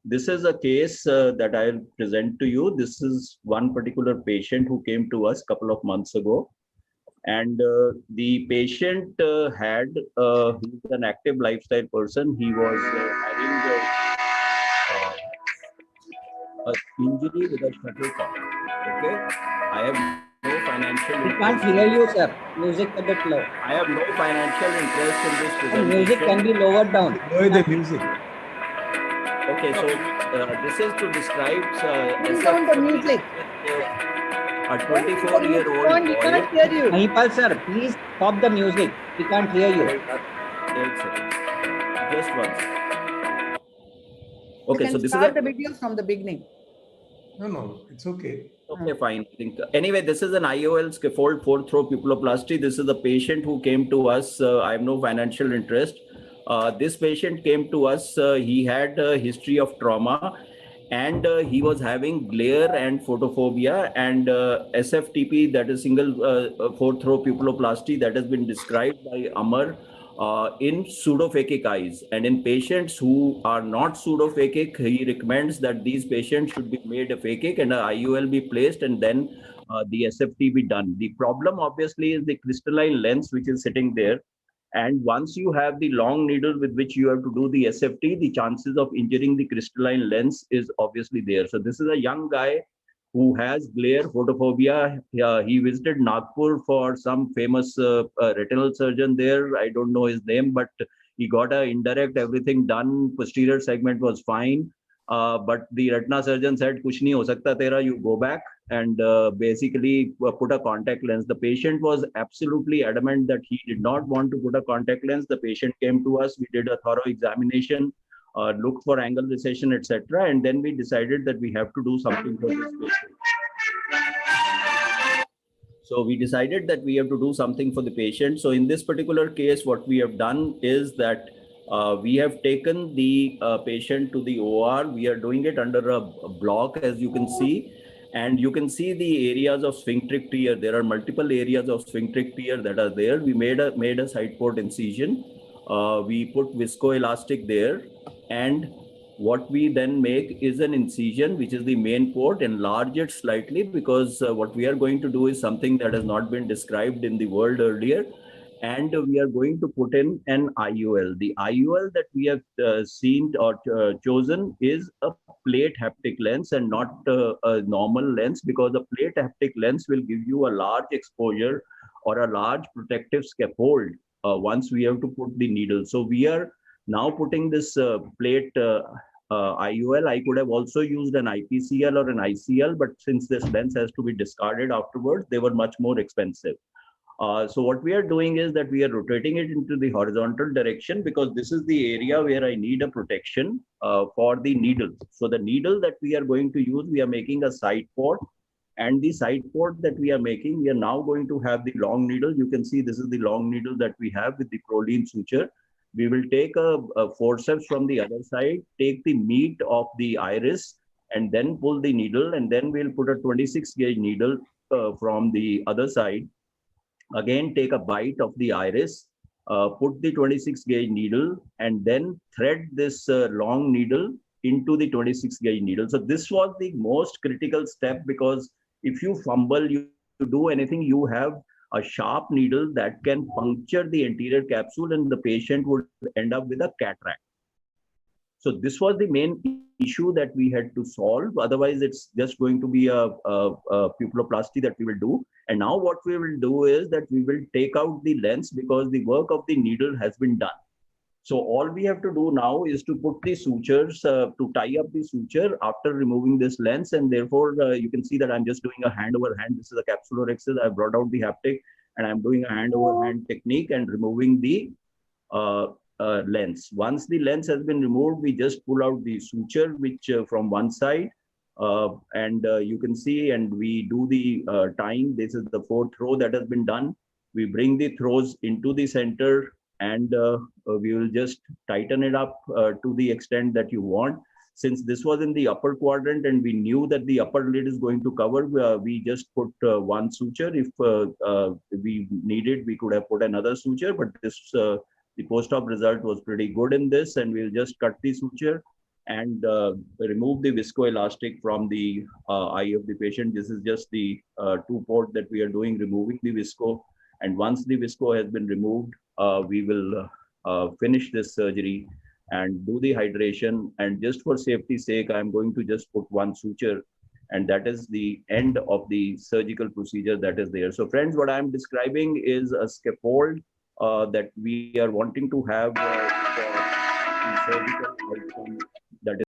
this is a case that I'll present to you. This is one particular patient who came to us a couple of months ago. And the patient he's an active lifestyle person. He was having a injury with a shuttlecock. Okay, I have no financial interest. We can't hear you, sir. Music a bit low. I have no financial interest in this presentation. Music can be lowered down. Lower the music. Okay, so this is to describe Bring down the music. A 24-year-old boy. We can't hear you. Mahipal sir, please stop the music. We can't hear you. Just once. Okay, so this start the video from the beginning. No, it's okay. Okay, fine. I think anyway, this is an IOL scaffold fourth throw pupilloplasty. This is the patient who came to us. I have no financial interest. This patient came to us. He had a history of trauma, and he was having glare and photophobia, and SFTP, that is single fourth throw pupilloplasty, that has been described by Amar in pseudophakic eyes. And in patients who are not pseudophakic, he recommends that these patients should be made aphakic and an IOL be placed, and then the SFT be done. The problem obviously is the crystalline lens which is sitting there. And once you have the long needle with which you have to do the SFT, the chances of injuring the crystalline lens is obviously there. So this is a young guy who has glare, photophobia. He visited Nagpur for some famous retinal surgeon there. I don't know his name, but he got an indirect everything done. Posterior segment was fine. But the retina surgeon said, "Kuch nahi ho sakta tera, you go back," and basically put a contact lens. The patient was absolutely adamant that he did not want to put a contact lens. The patient came to us, we did a thorough examination, looked for angle recession, etc. And then we decided that we have to do something for this patient. So we decided that we have to do something for the patient. So in this particular case, what we have done is that we have taken the patient to the OR. We are doing it under a block, as you can see. And you can see the areas of sphincteric tear. There are multiple areas of sphincteric tear that are there. We made a side port incision. We put viscoelastic there. And what we then make is an incision, which is the main port, enlarge it slightly, because what we are going to do is something that has not been described in the world earlier. And we are going to put in an IOL. The IOL that we have seen or chosen is a plate haptic lens and not a normal lens, because a plate haptic lens will give you a large exposure or a large protective scaffold once we have to put the needle. So we are now putting this plate IOL. I could have also used an IPCL or an ICL, but since this lens has to be discarded afterwards, they were much more expensive. So what we are doing is that we are rotating it into the horizontal direction, because this is the area where I need a protection for the needle. So the needle that we are going to use, we are making a side port, and the side port that we are making, we are now going to have the long needle. You can see this is the long needle that we have with the Prolene suture. We will take a forceps from the other side, take the meat of the iris, and then pull the needle, and then we'll put a 26 gauge needle from the other side. Again, take a bite of the iris, put the 26 gauge needle, and then thread this long needle into the 26 gauge needle. So this was the most critical step, because if you fumble, you do anything, you have a sharp needle that can puncture the anterior capsule, and the patient would end up with a cataract. So this was the main issue that we had to solve. Otherwise, it's just going to be a pupilloplasty that we will do. And now what we will do is that we will take out the lens, because the work of the needle has been done. So all we have to do now is to put the sutures, to tie up the suture after removing this lens. And therefore, you can see that I'm just doing a hand over hand. This is a capsulorhexis. I've brought out the haptic, and I'm doing a hand over hand technique and removing the lens. Once the lens has been removed, we just pull out the suture, which from one side, and you can see, and we do the tying. This is the fourth row that has been done. We bring the throws into the center, and we will just tighten it up to the extent that you want. Since this was in the upper quadrant and we knew that the upper lid is going to cover, we just put one suture. If we needed, we could have put another suture, but this the post-op result was pretty good in this, and we'll just cut the suture. and remove the viscoelastic from the eye of the patient. This is just the 2-port that we are doing, removing the visco. And once the visco has been removed, we will finish this surgery and do the hydration. And just for safety's sake, I'm going to just put one suture, and that is the end of the surgical procedure that is there. So friends, what I'm describing is a scaffold that we are wanting to have for the surgical outcome that is